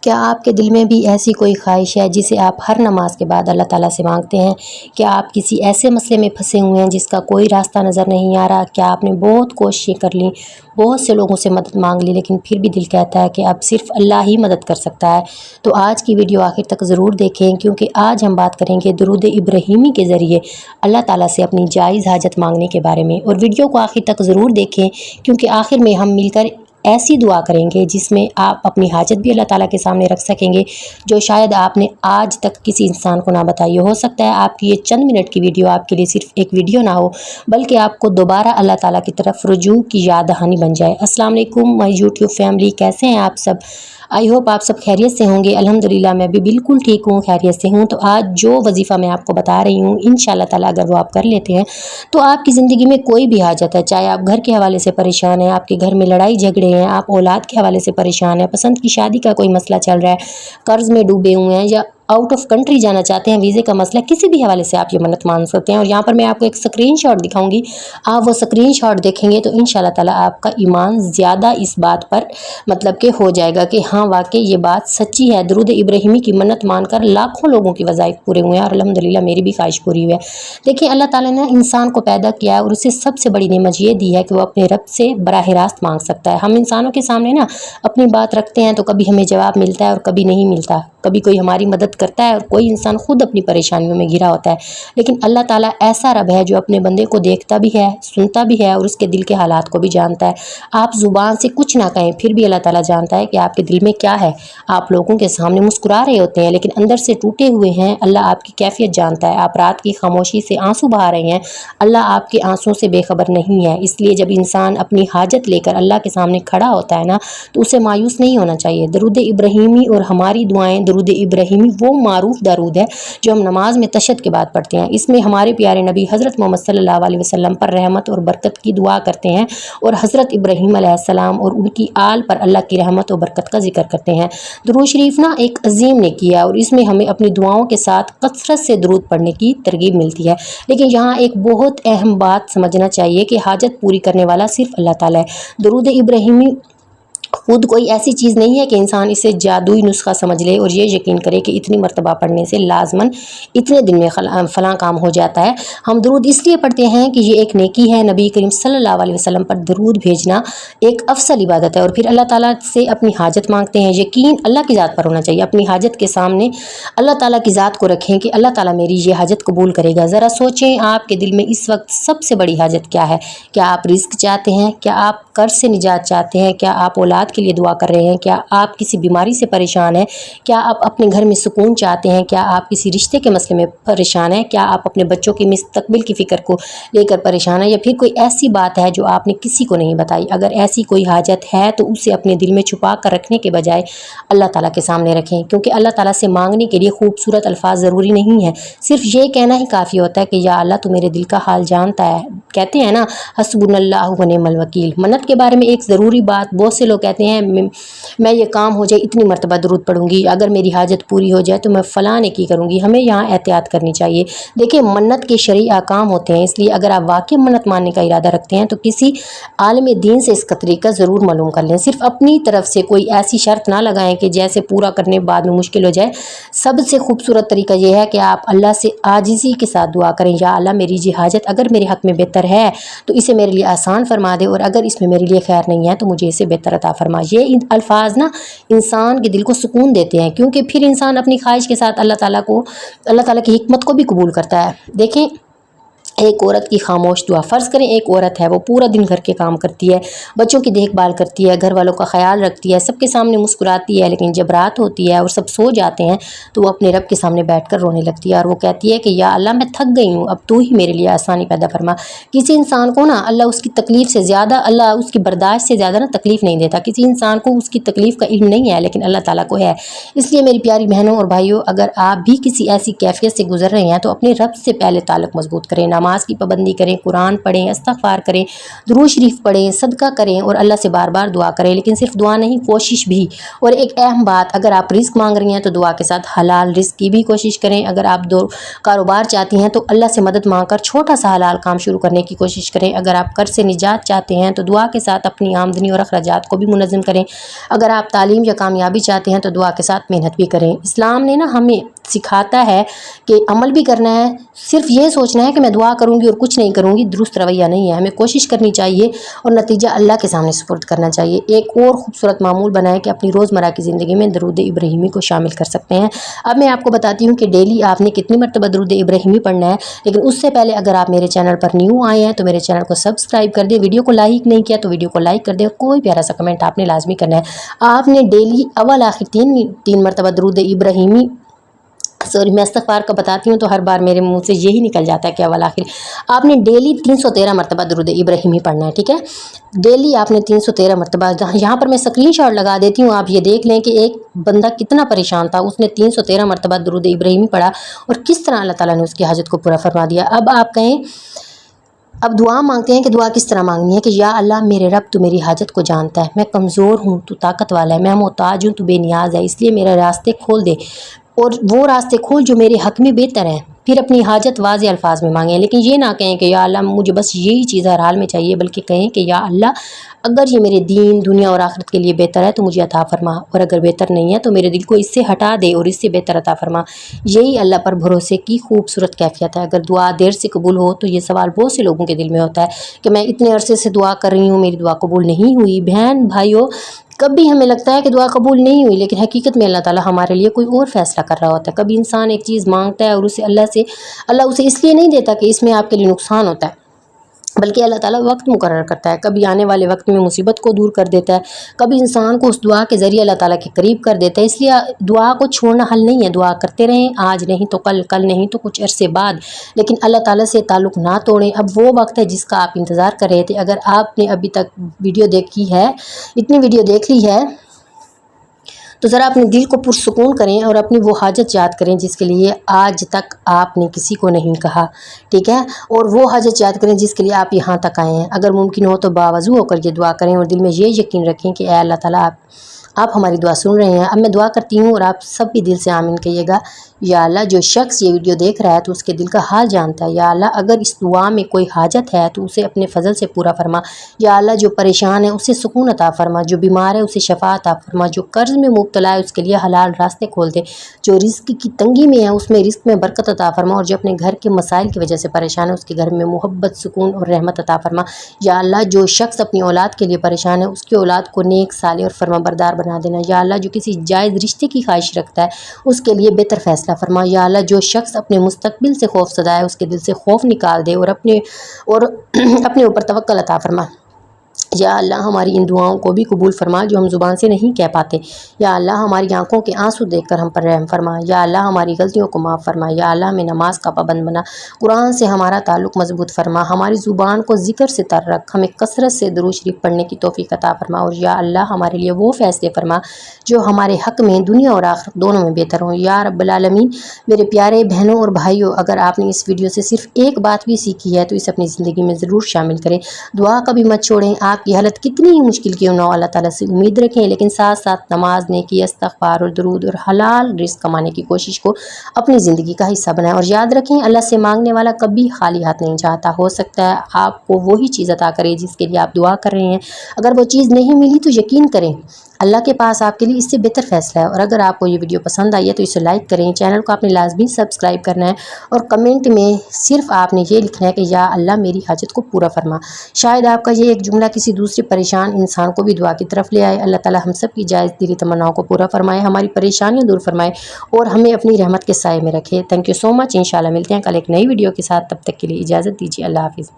کیا آپ کے دل میں بھی ایسی کوئی خواہش ہے جسے آپ ہر نماز کے بعد اللہ تعالیٰ سے مانگتے ہیں؟ کیا آپ کسی ایسے مسئلے میں پھنسے ہوئے ہیں جس کا کوئی راستہ نظر نہیں آ رہا؟ کیا آپ نے بہت کوششیں کر لیں، بہت سے لوگوں سے مدد مانگ لی، لیکن پھر بھی دل کہتا ہے کہ اب صرف اللہ ہی مدد کر سکتا ہے؟ تو آج کی ویڈیو آخر تک ضرور دیکھیں، کیونکہ آج ہم بات کریں گے درود ابراہیمی کے ذریعے اللہ تعالیٰ سے اپنی جائز حاجت مانگنے کے بارے میں۔ اور ویڈیو کو آخر تک ضرور دیکھیں، کیونکہ آخر میں ہم مل کر ایسی دعا کریں گے جس میں آپ اپنی حاجت بھی اللہ تعالیٰ کے سامنے رکھ سکیں گے، جو شاید آپ نے آج تک کسی انسان کو نہ بتائی ہو سکتا ہے آپ کی یہ چند منٹ کی ویڈیو آپ کے لیے صرف ایک ویڈیو نہ ہو، بلکہ آپ کو دوبارہ اللہ تعالیٰ کی طرف رجوع کی یاد دہانی بن جائے۔ السلام علیکم مائی یوٹیوب فیملی، کیسے ہیں آپ سب؟ آئی ہوپ آپ سب خیریت سے ہوں گے۔ الحمدللہ میں بھی بالکل ٹھیک ہوں، خیریت سے ہوں۔ تو آج جو وظیفہ میں آپ کو بتا رہی ہوں، انشاءاللہ تعالیٰ اگر وہ آپ کر لیتے ہیں تو آپ کی زندگی میں کوئی بھی حاجت ہے، چاہے آپ گھر کے حوالے سے پریشان ہیں، آپ کے گھر میں لڑائی جھگڑے ہیں، آپ اولاد کے حوالے سے پریشان ہیں، پسند کی شادی کا کوئی مسئلہ چل رہا ہے، قرض میں ڈوبے ہوئے ہیں، یا آؤٹ آف کنٹری جانا چاہتے ہیں، ویزے کا مسئلہ، کسی بھی حوالے سے آپ یہ منت مان سکتے ہیں۔ اور یہاں پر میں آپ کو ایک سکرین شاٹ دکھاؤں گی، آپ وہ سکرین شاٹ دیکھیں گے تو انشاءاللہ تعالیٰ آپ کا ایمان زیادہ اس بات پر مطلب کہ ہو جائے گا کہ ہاں واقعی یہ بات سچی ہے۔ درود ابراہیمی کی منت مان کر لاکھوں لوگوں کی وظائف پورے ہوئے ہیں، اور الحمدللہ میری بھی خواہش پوری ہوئی ہے۔ دیکھیں، اللہ تعالیٰ نے انسان کو پیدا کیا ہے اور اسے سب سے بڑی نعمت یہ دی ہے کہ وہ اپنے رب سے براہ راست مانگ سکتا ہے۔ ہم انسانوں کے سامنے نا اپنی بات رکھتے ہیں تو کبھی ہمیں جواب ملتا ہے اور کبھی نہیں ملتا، کبھی کوئی ہماری مدد کرتا ہے اور کوئی انسان خود اپنی پریشانیوں میں گھرا ہوتا ہے، لیکن اللہ تعالیٰ ایسا رب ہے جو اپنے بندے کو دیکھتا بھی ہے، سنتا بھی ہے، اور اس کے دل کے حالات کو بھی جانتا ہے۔ آپ زبان سے کچھ نہ کہیں پھر بھی اللہ تعالیٰ جانتا ہے کہ آپ کے دل میں کیا ہے۔ آپ لوگوں کے سامنے مسکرا رہے ہوتے ہیں لیکن اندر سے ٹوٹے ہوئے ہیں، اللہ آپ کی کیفیت جانتا ہے۔ آپ رات کی خاموشی سے آنسو بہا رہے ہیں، اللہ آپ کے آنسوں سے بے خبر نہیں ہے۔ اس لیے جب انسان اپنی حاجت لے کر اللہ کے سامنے کھڑا ہوتا ہے نا تو اسے مایوس نہیں ہونا چاہیے۔ درود ابراہیمی اور ہماری دعائیں، درود ابراہیمی وہ معروف درود ہے جو ہم نماز میں تشہد کے بعد پڑھتے ہیں۔ اس میں ہمارے پیارے نبی حضرت محمد صلی اللہ علیہ وسلم پر رحمت اور برکت کی دعا کرتے ہیں، اور حضرت ابراہیم علیہ السلام اور ان کی آل پر اللہ کی رحمت و برکت کا ذکر کرتے ہیں۔ درود شریف نا ایک عظیم نیکی ہے، اور اس میں ہمیں اپنی دعاؤں کے ساتھ کثرت سے درود پڑھنے کی ترغیب ملتی ہے۔ لیکن یہاں ایک بہت اہم بات سمجھنا چاہیے کہ حاجت پوری کرنے والا صرف اللہ تعالیٰ ہے۔ درود ابراہیمی خود کوئی ایسی چیز نہیں ہے کہ انسان اسے جادوئی نسخہ سمجھ لے اور یہ یقین کرے کہ اتنی مرتبہ پڑھنے سے لازماً اتنے دن میں فلاں کام ہو جاتا ہے۔ ہم درود اس لیے پڑھتے ہیں کہ یہ ایک نیکی ہے۔ نبی کریم صلی اللہ علیہ وسلم پر درود بھیجنا ایک افضل عبادت ہے، اور پھر اللہ تعالیٰ سے اپنی حاجت مانگتے ہیں۔ یقین اللہ کی ذات پر ہونا چاہیے، اپنی حاجت کے سامنے اللہ تعالیٰ کی ذات کو رکھیں کہ اللہ تعالیٰ میری یہ حاجت قبول کرے گا۔ ذرا سوچیں آپ کے دل میں اس وقت سب سے بڑی حاجت کیا ہے؟ کیا آپ رزق چاہتے ہیں؟ کیا آپ قرض سے نجات چاہتے ہیں؟ کیا آپ اولاد کے لیے دعا کر رہے ہیں؟ کیا آپ کسی بیماری سے پریشان ہیں؟ کیا آپ اپنے گھر میں سکون چاہتے ہیں؟ کیا آپ کسی رشتے کے مسئلے میں پریشان ہیں؟ کیا آپ اپنے بچوں کے مستقبل کی فکر کو لے کر پریشان ہیں؟ یا پھر کوئی ایسی بات ہے جو آپ نے کسی کو نہیں بتائی؟ اگر ایسی کوئی حاجت ہے تو اسے اپنے دل میں چھپا کر رکھنے کے بجائے اللہ تعالیٰ کے سامنے رکھیں، کیونکہ اللہ تعالیٰ سے مانگنے کے لیے خوبصورت الفاظ ضروری نہیں ہے، صرف یہ کہنا ہی کافی ہوتا ہے کہ یا اللہ تو میرے دل کا حال جانتا ہے۔ کہتے ہیں نا حسبنا اللہ و نعم الوکیل۔ منت کے بارے میں ایک ضروری بات، بہت سے لوگ کہتے ہیں میں یہ کام ہو جائے اتنی مرتبہ درود پڑھوں گی، اگر میری حاجت پوری ہو جائے تو میں فلاں نیکی کروں گی۔ ہمیں یہاں احتیاط کرنی چاہیے۔ دیکھیں، منت کے شرعی احکام ہوتے ہیں، اس لیے اگر آپ واقعی منت ماننے کا ارادہ رکھتے ہیں تو کسی عالم دین سے اس کا طریقہ ضرور معلوم کر لیں۔ صرف اپنی طرف سے کوئی ایسی شرط نہ لگائیں کہ جیسے پورا کرنے بعد میں مشکل ہو جائے۔ سب سے خوبصورت طریقہ یہ ہے کہ آپ اللہ سے عاجزی کے ساتھ دعا کریں، یا اللہ میری یہ حاجت اگر میرے حق میں بہتر ہے تو اسے میرے لیے آسان فرما دے، اور اگر اس میں میرے لیے خیر نہیں ہے تو مجھے اسے بہتر عطا فرما۔ یہ الفاظ نا انسان کے دل کو سکون دیتے ہیں، کیونکہ پھر انسان اپنی خواہش کے ساتھ اللہ تعالیٰ کی حکمت کو بھی قبول کرتا ہے۔ دیکھیں، ایک عورت کی خاموش دعا، فرض کریں ایک عورت ہے، وہ پورا دن گھر کے کام کرتی ہے، بچوں کی دیکھ بھال کرتی ہے، گھر والوں کا خیال رکھتی ہے، سب کے سامنے مسکراتی ہے، لیکن جب رات ہوتی ہے اور سب سو جاتے ہیں تو وہ اپنے رب کے سامنے بیٹھ کر رونے لگتی ہے، اور وہ کہتی ہے کہ یا اللہ میں تھک گئی ہوں، اب تو ہی میرے لیے آسانی پیدا فرما۔ کسی انسان کو نا اللہ اس کی تکلیف سے زیادہ، اللہ اس کی برداشت سے زیادہ نا تکلیف نہیں دیتا۔ کسی انسان کو اس کی تکلیف کا علم نہیں ہے، لیکن اللہ تعالیٰ کو ہے۔ اس لیے میری پیاری بہنوں اور بھائیوں، اگر آپ بھی کسی ایسی کیفیت سے گزر رہے ہیں تو اپنے رب سے پہلے تعلق مضبوط کریں۔ نماز کی پابندی کریں، قرآن پڑھیں، استغفار کریں، درود شریف پڑھیں، صدقہ کریں اور اللہ سے بار بار دعا کریں۔ لیکن صرف دعا نہیں، کوشش بھی۔ اور ایک اہم بات، اگر آپ رزق مانگ رہی ہیں تو دعا کے ساتھ حلال رزق کی بھی کوشش کریں۔ اگر آپ کاروبار چاہتی ہیں تو اللہ سے مدد مانگ کر چھوٹا سا حلال کام شروع کرنے کی کوشش کریں۔ اگر آپ قرض سے نجات چاہتے ہیں تو دعا کے ساتھ اپنی آمدنی اور اخراجات کو بھی منظم کریں۔ اگر آپ تعلیم یا کامیابی چاہتے ہیں تو دعا کے ساتھ محنت بھی کریں۔ اسلام نے ہمیں سکھاتا ہے کہ عمل بھی کرنا ہے، صرف یہ سوچنا ہے کہ میں دعا کروں گی اور کچھ نہیں کروں گی، درست رویہ نہیں ہے۔ ہمیں کوشش کرنی چاہیے اور نتیجہ اللہ کے سامنے سپرد کرنا چاہیے۔ ایک اور خوبصورت معمول بنائیں کہ اپنی روزمرہ کی زندگی میں درود ابراہیمی کو شامل کر سکتے ہیں۔ اب میں آپ کو بتاتی ہوں کہ ڈیلی آپ نے کتنی مرتبہ درود ابراہیمی پڑھنا ہے، لیکن اس سے پہلے اگر آپ میرے چینل پر نیو آئے ہیں تو میرے چینل کو سبسکرائب کر دیں، ویڈیو کو لائک نہیں کیا تو ویڈیو کو لائک کر دیں، اور کوئی پیارا سا کمنٹ آپ نے لازمی کرنا ہے۔ آپ نے ڈیلی اول آخر تین مرتبہ درود ابراہیمی، میں استغفار کا بتاتی ہوں تو ہر بار میرے منہ سے یہی نکل جاتا ہے کہ اول آخر آپ نے ڈیلی 313 مرتبہ درود ابراہیمی پڑھنا ہے، ٹھیک ہے؟ ڈیلی آپ نے 313 مرتبہ، یہاں پر میں اسکرین شاٹ لگا دیتی ہوں، آپ یہ دیکھ لیں کہ ایک بندہ کتنا پریشان تھا، اس نے 313 مرتبہ درود ابراہیمی پڑھا اور کس طرح اللہ تعالیٰ نے اس کی حاجت کو پورا فرما دیا۔ اب آپ کہیں، اب دعا مانگتے ہیں کہ دعا کس طرح مانگنی ہے کہ یا اللہ میرے رب تو میری حاجت کو جانتا ہے، میں کمزور ہوں تو طاقت والا ہے، میں محتاج ہوں تو بے نیاز ہے، اس لیے میرے راستے کھول دے اور وہ راستے کھول جو میرے حق میں بہتر ہیں۔ پھر اپنی حاجت واضح الفاظ میں مانگیں، لیکن یہ نہ کہیں کہ یا اللہ مجھے بس یہی چیز ہر حال میں چاہیے، بلکہ کہیں کہ یا اللہ اگر یہ میرے دین، دنیا اور آخرت کے لیے بہتر ہے تو مجھے عطا فرما، اور اگر بہتر نہیں ہے تو میرے دل کو اس سے ہٹا دے اور اس سے بہتر عطا فرما۔ یہی اللہ پر بھروسے کی خوبصورت کیفیت ہے۔ اگر دعا دیر سے قبول ہو تو یہ سوال بہت سے لوگوں کے دل میں ہوتا ہے کہ میں اتنے عرصے سے دعا کر رہی ہوں، میری دعا قبول نہیں ہوئی۔ بہن بھائیو، کبھی ہمیں لگتا ہے کہ دعا قبول نہیں ہوئی، لیکن حقیقت میں اللہ تعالیٰ ہمارے لیے کوئی اور فیصلہ کر رہا ہوتا ہے۔ کبھی انسان ایک چیز مانگتا ہے اور اللہ اسے اس لیے نہیں دیتا کہ اس میں آپ کے لیے نقصان ہوتا ہے، بلکہ اللہ تعالیٰ وقت مقرر کرتا ہے۔ کبھی آنے والے وقت میں مصیبت کو دور کر دیتا ہے، کبھی انسان کو اس دعا کے ذریعے اللہ تعالیٰ کے قریب کر دیتا ہے۔ اس لیے دعا کو چھوڑنا حل نہیں ہے، دعا کرتے رہیں، آج نہیں تو کل، کل نہیں تو کچھ عرصے بعد، لیکن اللہ تعالیٰ سے تعلق نہ توڑیں۔ اب وہ وقت ہے جس کا آپ انتظار کر رہے تھے۔ اگر آپ نے ابھی تک ویڈیو دیکھی ہے، اتنی ویڈیو دیکھ لی ہے، تو ذرا اپنے دل کو پرسکون کریں اور اپنی وہ حاجت یاد کریں جس کے لیے آج تک آپ نے کسی کو نہیں کہا، ٹھیک ہے؟ اور وہ حاجت یاد کریں جس کے لیے آپ یہاں تک آئے ہیں۔ اگر ممکن ہو تو باوضو ہو کر یہ دعا کریں اور دل میں یہ یقین رکھیں کہ اے اللہ تعالیٰ آپ ہماری دعا سن رہے ہیں۔ اب میں دعا کرتی ہوں اور آپ سب بھی دل سے آمین کہیے گا۔ یا اللہ جو شخص یہ ویڈیو دیکھ رہا ہے تو اس کے دل کا حال جانتا ہے، یا اللہ اگر اس دعا میں کوئی حاجت ہے تو اسے اپنے فضل سے پورا فرما۔ یا اللہ جو پریشان ہے اسے سکون عطا فرما، جو بیمار ہے اسے شفا عطا فرما، جو قرض میں مبتلا ہے اس کے لیے حلال راستے کھول دے، جو رزق کی تنگی میں ہے اس میں رزق میں برکت عطا فرما، اور جو اپنے گھر کے مسائل کی وجہ سے پریشان ہے اس کے گھر میں محبت، سکون اور رحمت عطا فرما۔ یا اللہ جو شخص اپنی اولاد کے لیے پریشان ہے اس کی اولاد کو نیک، صالح اور فرما بردار بنا دینا۔ یا اللہ جو کسی جائز رشتے کی خواہش رکھتا ہے اس کے لیے بہتر فیصلہ فرما۔ یا اللہ جو شخص اپنے مستقبل سے خوف زدہ ہے اس کے دل سے خوف نکال دے اور اپنے اوپر توکل عطا فرما۔ یا اللہ ہماری ان دعاؤں کو بھی قبول فرما جو ہم زبان سے نہیں کہہ پاتے۔ یا اللہ ہماری آنکھوں کے آنسو دیکھ کر ہم پر رحم فرما۔ یا اللہ ہماری غلطیوں کو معاف فرما۔ یا اللہ ہمیں نماز کا پابند بنا، قرآن سے ہمارا تعلق مضبوط فرما، ہماری زبان کو ذکر سے تر رکھ، ہمیں کثرت سے درود شریف پڑھنے کی توفیق عطا فرما۔ اور یا اللہ ہمارے لیے وہ فیصلے فرما جو ہمارے حق میں دنیا اور آخرت دونوں میں بہتر ہوں۔ یا رب العالمین، میرے پیارے بہنوں اور بھائیوں، اگر آپ نے اس ویڈیو سے صرف ایک بات بھی سیکھی ہے تو اسے اپنی زندگی میں ضرور شامل کریں۔ دعا کبھی مت چھوڑیں، آپ کی حالت کتنی ہی مشکل کیوں نہ ہو، اللہ تعالیٰ سے امید رکھیں، لیکن ساتھ ساتھ نماز، نیکی، استغفار اور درود اور حلال رزق کمانے کی کوشش کو اپنی زندگی کا حصہ بنائیں۔ اور یاد رکھیں اللہ سے مانگنے والا کبھی خالی ہاتھ نہیں جاتا۔ ہو سکتا ہے آپ کو وہی چیز عطا کرے جس کے لیے آپ دعا کر رہے ہیں، اگر وہ چیز نہیں ملی تو یقین کریں اللہ کے پاس آپ کے لیے اس سے بہتر فیصلہ ہے۔ اور اگر آپ کو یہ ویڈیو پسند آئی ہے تو اسے لائک کریں، چینل کو آپ نے لازمی سبسکرائب کرنا ہے، اور کمنٹ میں صرف آپ نے یہ لکھنا ہے کہ یا اللہ میری حاجت کو پورا فرما۔ شاید آپ کا یہ ایک جملہ کسی دوسرے پریشان انسان کو بھی دعا کی طرف لے آئے۔ اللہ تعالیٰ ہم سب کی جائز دلی تمناؤں کو پورا فرمائے، ہماری پریشانیاں دور فرمائے اور ہمیں اپنی رحمت کے سائے میں رکھے۔ تھینک یو سو مچ۔ انشاءاللہ ملتے ہیں کل ایک نئی ویڈیو کے ساتھ، تب تک کے لیے اجازت دیجیے، اللہ حافظ۔